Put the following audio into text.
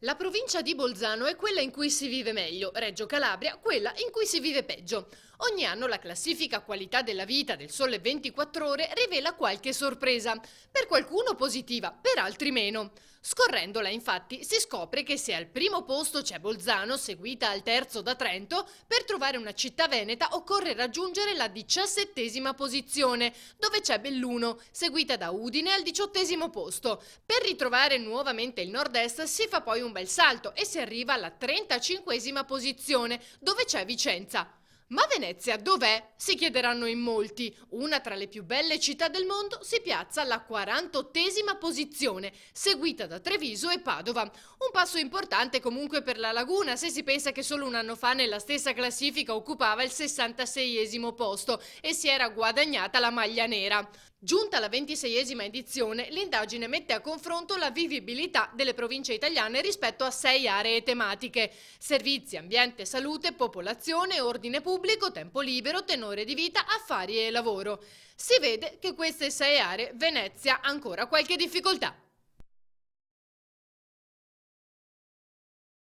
La provincia di Bolzano è quella in cui si vive meglio, Reggio Calabria quella in cui si vive peggio. Ogni anno la classifica qualità della vita del Sole 24 Ore rivela qualche sorpresa, per qualcuno positiva, per altri meno. Scorrendola infatti si scopre che se al primo posto c'è Bolzano, seguita al terzo da Trento, per trovare una città veneta occorre raggiungere la 17ª posizione, dove c'è Belluno, seguita da Udine al 18° posto. Per ritrovare nuovamente il nord-est si fa poi un bel salto e si arriva alla 35ª posizione, dove c'è Vicenza. Ma Venezia dov'è? Si chiederanno in molti. Una tra le più belle città del mondo si piazza alla 48ª posizione, seguita da Treviso e Padova. Un passo importante comunque per la laguna, se si pensa che solo un anno fa nella stessa classifica occupava il 66° posto e si era guadagnata la maglia nera. Giunta alla 26ª edizione, l'indagine mette a confronto la vivibilità delle province italiane rispetto a 6 aree tematiche: servizi, ambiente, salute, popolazione, ordine pubblico, tempo libero, tenore di vita, affari e lavoro. Si vede che queste 6 aree Venezia ha ancora qualche difficoltà.